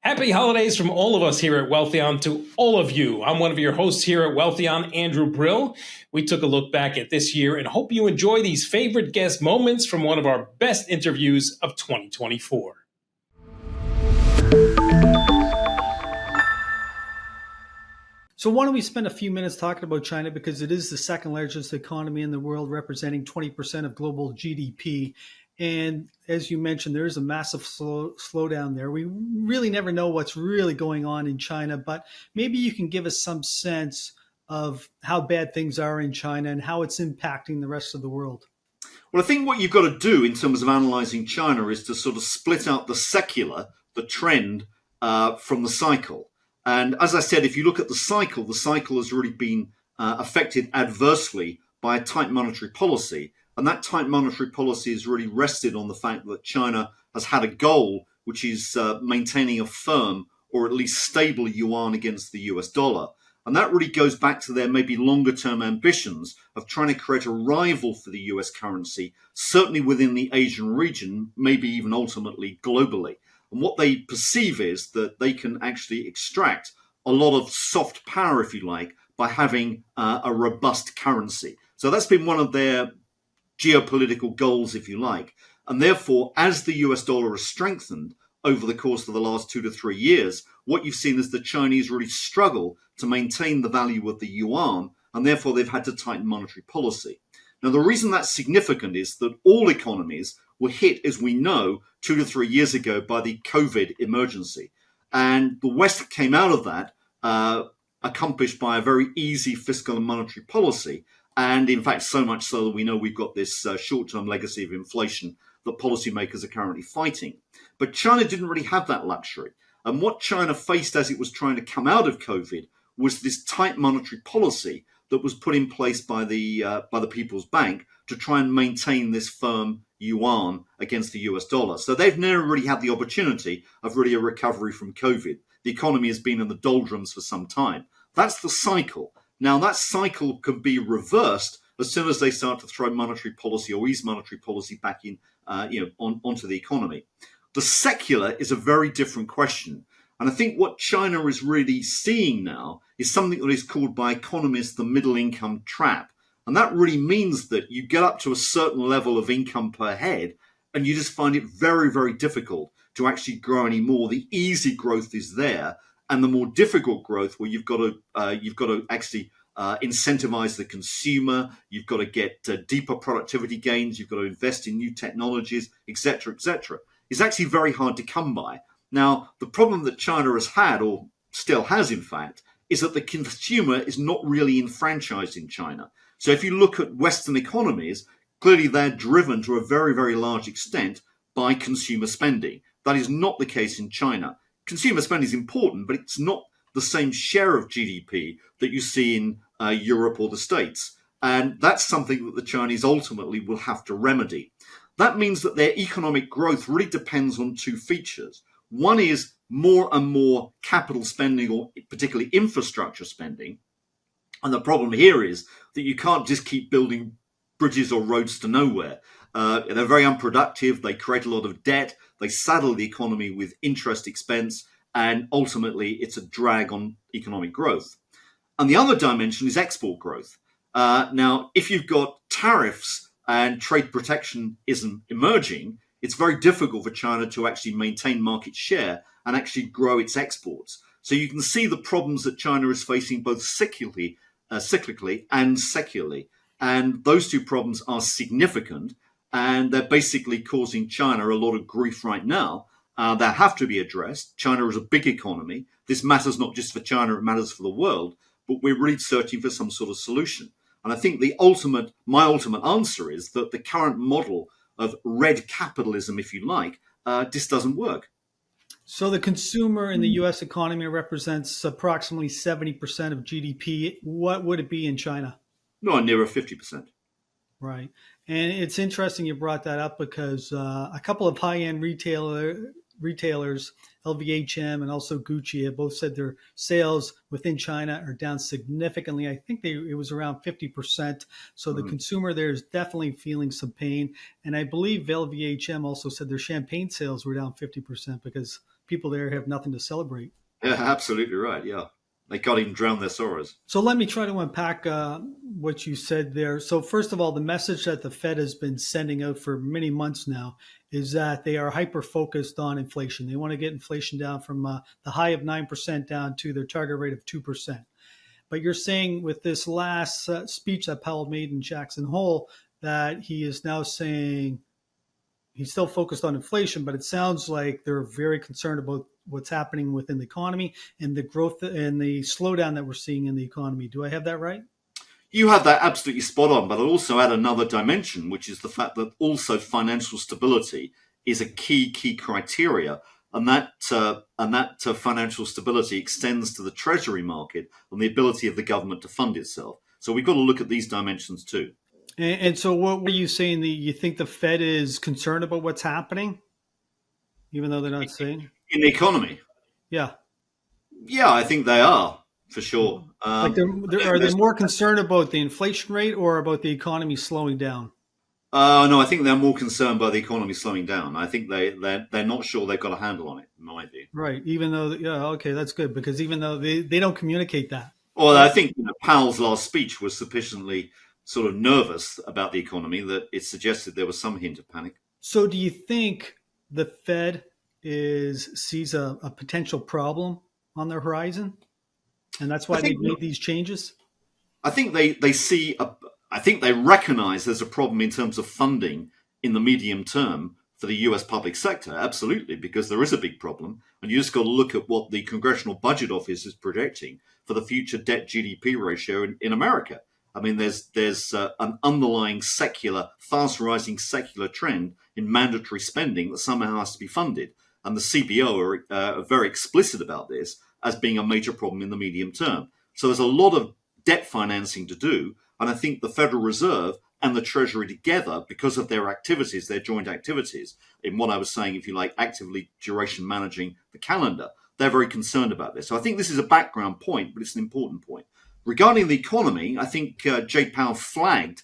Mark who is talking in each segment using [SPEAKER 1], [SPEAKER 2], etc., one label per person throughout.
[SPEAKER 1] Happy holidays from all of us here at Wealthion to all of you. I'm one of your hosts here at Wealthion, Andrew Brill. We took a look back at this year and hope you enjoy these favorite guest moments from one of our best interviews of 2024.
[SPEAKER 2] So why don't we spend a few minutes talking about China, because it is the second largest economy in the world, representing 20% of global GDP. And as you mentioned, there is a massive slowdown there. We really never know what's really going on in China, but maybe you can give us some sense of how bad things are in China and how it's impacting the rest of the world.
[SPEAKER 3] Well, I think what you've got to do in terms of analysing China is to sort of split out the secular, the trend, from the cycle. And as I said, if you look at the cycle has really been affected adversely by a tight monetary policy. And that tight monetary policy has really rested on the fact that China has had a goal, which is maintaining a firm or at least stable yuan against the US dollar. And that really goes back to their maybe longer term ambitions of trying to create a rival for the US currency, certainly within the Asian region, maybe even ultimately globally. And what they perceive is that they can actually extract a lot of soft power, if you like, by having a robust currency. So that's been one of their geopolitical goals, if you like. And therefore, as the US dollar has strengthened over the course of the last 2 to 3 years, what you've seen is the Chinese really struggle to maintain the value of the yuan, and therefore they've had to tighten monetary policy. Now, the reason that's significant is that all economies were hit, as we know, 2 to 3 years ago by the COVID emergency. And the West came out of that accomplished by a very easy fiscal and monetary policy. And in fact, so much so that we know we've got this short-term legacy of inflation that policymakers are currently fighting. But China didn't really have that luxury. And what China faced as it was trying to come out of COVID was this tight monetary policy that was put in place by the People's Bank to try and maintain this firm yuan against the US dollar. So they've never really had the opportunity of really a recovery from COVID. The economy has been in the doldrums for some time. That's the cycle. Now, that cycle can be reversed as soon as they start to throw monetary policy or ease monetary policy back in, onto the economy. The secular is a very different question. And I think what China is really seeing now is something that is called by economists the middle income trap. And that really means that you get up to a certain level of income per head and you just find it very, very difficult to actually grow anymore. The easy growth is there. And the more difficult growth, where you've got to actually incentivize the consumer, you've got to get deeper productivity gains, you've got to invest in new technologies, etc., is actually very hard to come by. Now, the problem that China has had, or still has in fact, is that the consumer is not really enfranchised in China. So if you look at Western economies, clearly they're driven to a very, very large extent by consumer spending. That is not the case in China. Consumer spending is important, but it's not the same share of GDP that you see in Europe or the States. And that's something that the Chinese ultimately will have to remedy. That means that their economic growth really depends on two features. One is more and more capital spending, or particularly infrastructure spending. And the problem here is that you can't just keep building bridges or roads to nowhere. They're very unproductive. They create a lot of debt. They saddle the economy with interest expense, and ultimately it's a drag on economic growth. And the other dimension is export growth. Now, if you've got tariffs and trade protectionism emerging, it's very difficult for China to actually maintain market share and actually grow its exports. So you can see the problems that China is facing both cyclically and secularly. And those two problems are significant, and they're basically causing China a lot of grief right now. They have to be addressed. China is a big economy. This matters not just for China, it matters for the world, but we're really searching for some sort of solution. And I think my ultimate answer is that the current model of red capitalism, if you like, just doesn't work.
[SPEAKER 2] So the consumer in the U.S. economy represents approximately 70% of GDP. What would it be in China?
[SPEAKER 3] No, nearer 50%.
[SPEAKER 2] Right. And it's interesting you brought that up, because a couple of high-end retailers, LVHM and also Gucci, have both said their sales within China are down significantly. I think it was around 50%. So the consumer there is definitely feeling some pain. And I believe LVHM also said their champagne sales were down 50% because people there have nothing to celebrate.
[SPEAKER 3] Yeah, absolutely right. Yeah. They can't even drown their sorrows.
[SPEAKER 2] So let me try to unpack what you said there. So first of all, the message that the Fed has been sending out for many months now is that they are hyper focused on inflation. They want to get inflation down from the high of 9% down to their target rate of 2%. But you're saying with this last speech that Powell made in Jackson Hole that he is now saying he's still focused on inflation, but it sounds like they're very concerned about what's happening within the economy and the growth and the slowdown that we're seeing in the economy. Do I have that right?
[SPEAKER 3] You have that absolutely spot on, but I'll also add another dimension, which is the fact that also financial stability is a key criteria, and that financial stability extends to the treasury market and the ability of the government to fund itself. So we've got to look at these dimensions too.
[SPEAKER 2] And so what were you saying that you think the Fed is concerned about what's happening, even though they're not saying?
[SPEAKER 3] In the economy?
[SPEAKER 2] Yeah.
[SPEAKER 3] Yeah, I think they are, for sure.
[SPEAKER 2] Are they more concerned about the inflation rate or about the economy slowing down?
[SPEAKER 3] No, I think they're more concerned by the economy slowing down. I think they're not sure they've got a handle on it, in my view.
[SPEAKER 2] Right. Even though, okay, that's good, because even though they don't communicate that.
[SPEAKER 3] Well, I think Powell's last speech was sufficiently sort of nervous about the economy that it suggested there was some hint of panic.
[SPEAKER 2] So do you think the Fed sees a potential problem on the horizon? And that's why they've made these changes?
[SPEAKER 3] I think I think they recognize there's a problem in terms of funding in the medium term for the US public sector. Absolutely, because there is a big problem. And you just got to look at what the Congressional Budget Office is projecting for the future debt GDP ratio in America. I mean, there's an underlying fast rising secular trend in mandatory spending that somehow has to be funded. And the CBO are very explicit about this as being a major problem in the medium term. So there's a lot of debt financing to do. And I think the Federal Reserve and the Treasury together, because of their activities, their joint activities, in what I was saying, if you like, actively duration managing the calendar, they're very concerned about this. So I think this is a background point, but it's an important point. Regarding the economy, I think Jay Powell flagged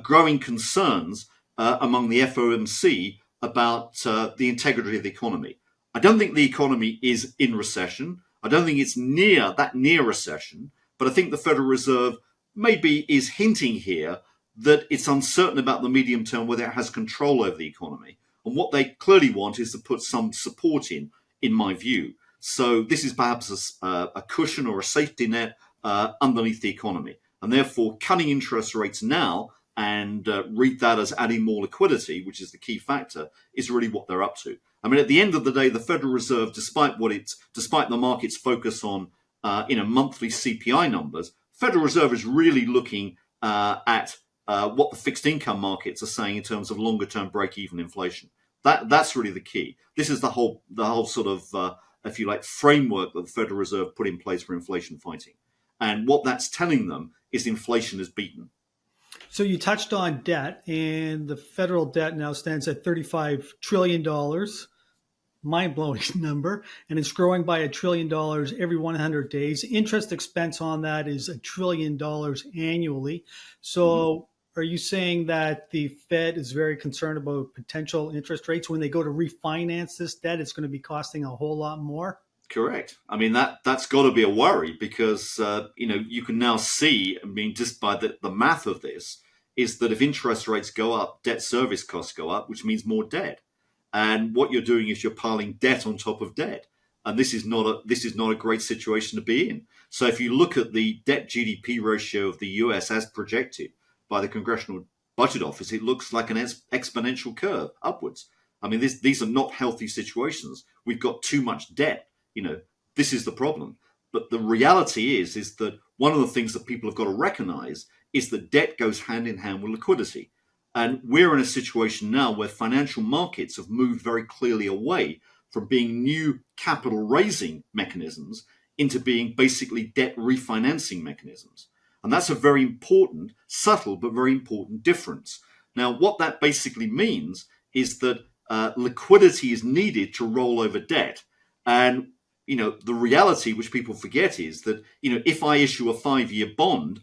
[SPEAKER 3] growing concerns among the FOMC about the integrity of the economy. I don't think the economy is in recession. I don't think it's near recession, but I think the Federal Reserve maybe is hinting here that it's uncertain about the medium term whether it has control over the economy. And what they clearly want is to put some support in my view. So this is perhaps a cushion or a safety net underneath the economy. And therefore, cutting interest rates now and read that as adding more liquidity, which is the key factor, is really what they're up to. I mean, at the end of the day, the Federal Reserve, despite the market's focus on monthly CPI numbers, Federal Reserve is really looking at what the fixed income markets are saying in terms of longer term break-even inflation. That's really the key. This is the whole sort of, if you like, framework that the Federal Reserve put in place for inflation fighting. And what that's telling them is inflation is beaten.
[SPEAKER 2] So you touched on debt, and the federal debt now stands at $35 trillion. Mind-blowing number, and it's growing by $1 trillion every 100 days. Interest expense on that is $1 trillion annually. So are you saying that the Fed is very concerned about potential interest rates when they go to refinance this debt? It's going to be costing a whole lot more?
[SPEAKER 3] Correct. I mean, that's got to be a worry because, you can now see, I mean, just by the math of this, is that if interest rates go up, debt service costs go up, which means more debt. And what you're doing is you're piling debt on top of debt. And this is not a great situation to be in. So if you look at the debt GDP ratio of the US as projected by the Congressional Budget Office, it looks like an exponential curve upwards. I mean, these are not healthy situations. We've got too much debt. This is the problem. But the reality is that one of the things that people have got to recognize is that debt goes hand in hand with liquidity. And we're in a situation now where financial markets have moved very clearly away from being new capital raising mechanisms into being basically debt refinancing mechanisms. And that's a very important, subtle, but very important difference. Now, what that basically means is that liquidity is needed to roll over debt. And, the reality which people forget is that, if I issue a 5-year bond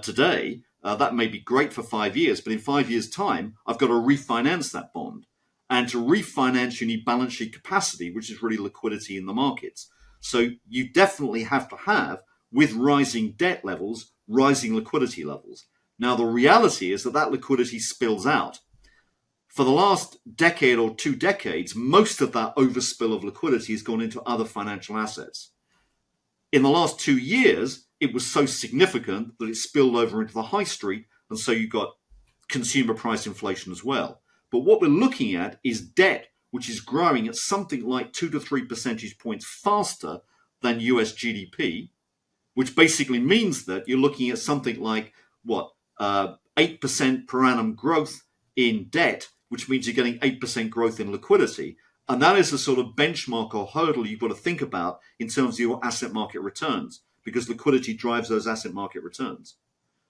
[SPEAKER 3] today, that may be great for 5 years, but in 5 years' time, I've got to refinance that bond. And to refinance, you need balance sheet capacity, which is really liquidity in the markets. So you definitely have to have, with rising debt levels, rising liquidity levels. Now, the reality is that liquidity spills out. For the last decade or 2 decades, most of that overspill of liquidity has gone into other financial assets. In the last 2 years, it was so significant that it spilled over into the high street, and so you got consumer price inflation as well. But what we're looking at is debt, which is growing at something like 2 to 3 percentage points faster than US GDP, which basically means that you're looking at something like, 8% per annum growth in debt, which means you're getting 8% growth in liquidity. And that is the sort of benchmark or hurdle you've got to think about in terms of your asset market returns, because liquidity drives those asset market returns.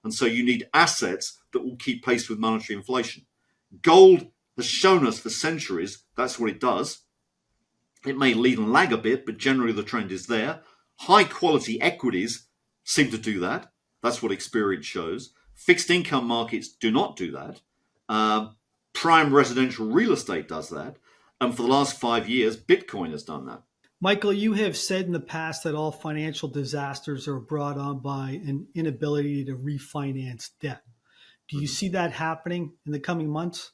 [SPEAKER 3] And so you need assets that will keep pace with monetary inflation. Gold has shown us for centuries that's what it does. It may lead and lag a bit, but generally the trend is there. High quality equities seem to do that. That's what experience shows. Fixed income markets do not do that. Prime residential real estate does that. And for the last 5 years, Bitcoin has done that.
[SPEAKER 2] Michael, you have said in the past that all financial disasters are brought on by an inability to refinance debt. Do you see that happening in the coming months?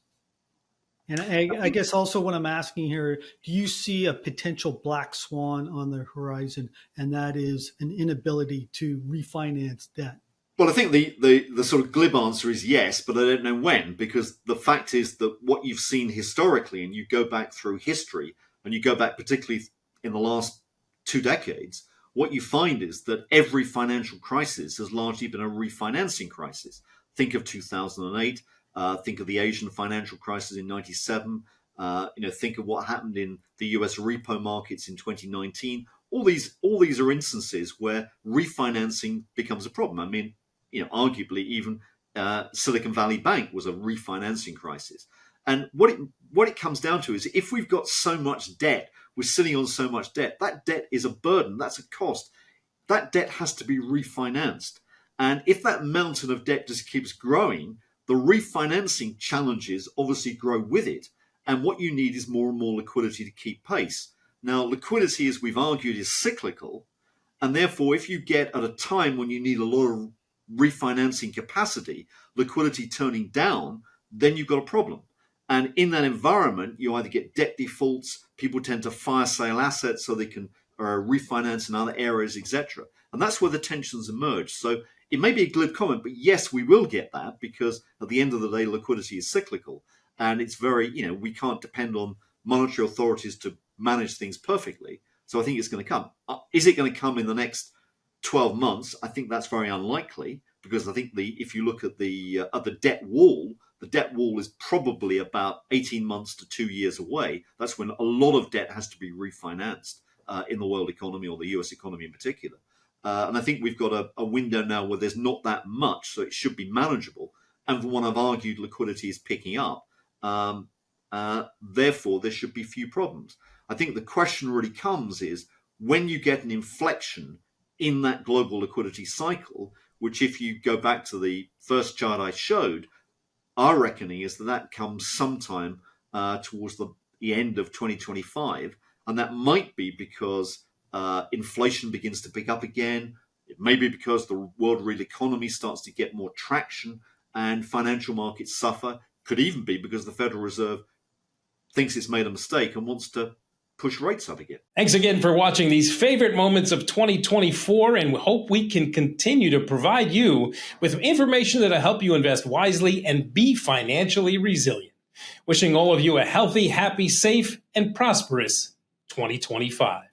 [SPEAKER 2] And I guess also what I'm asking here, do you see a potential black swan on the horizon, and that is an inability to refinance debt?
[SPEAKER 3] Well, I think the sort of glib answer is yes, but I don't know when, because the fact is that what you've seen historically, and you go back through history, and you go back particularly in the last 2 decades, what you find is that every financial crisis has largely been a refinancing crisis. Think of 2008, think of the Asian financial crisis in 97, think of what happened in the US repo markets in 2019. All these are instances where refinancing becomes a problem. I mean, arguably even Silicon Valley Bank was a refinancing crisis. And what it comes down to is if we've got so much debt, we're sitting on so much debt, that debt is a burden, that's a cost. That debt has to be refinanced. And if that mountain of debt just keeps growing, the refinancing challenges obviously grow with it. And what you need is more and more liquidity to keep pace. Now, liquidity, as we've argued, is cyclical. And therefore, if you get at a time when you need a lot of refinancing capacity, liquidity turning down, then you've got a problem. And in that environment, you either get debt defaults, people tend to fire sale assets so they can refinance in other areas, etc. And that's where the tensions emerge. So it may be a glib comment, but yes, we will get that, because at the end of the day, liquidity is cyclical. And it's very, we can't depend on monetary authorities to manage things perfectly. So I think it's going to come. Is it going to come in the next 12 months? I think that's very unlikely, because I think if you look at the debt wall, the debt wall is probably about 18 months to 2 years away. That's when a lot of debt has to be refinanced in the world economy, or the US economy in particular. And I think we've got a window now where there's not that much, so it should be manageable. And from what I've argued, liquidity is picking up. Therefore, there should be few problems. I think the question really comes is when you get an inflection in that global liquidity cycle, which if you go back to the first chart I showed, our reckoning is that comes sometime towards the end of 2025. And that might be because inflation begins to pick up again. It may be because the world real economy starts to get more traction and financial markets suffer. Could even be because the Federal Reserve thinks it's made a mistake and wants to push rates up again.
[SPEAKER 1] Thanks again for watching these favorite moments of 2024, and we hope we can continue to provide you with information that'll help you invest wisely and be financially resilient. Wishing all of you a healthy, happy, safe, and prosperous 2025.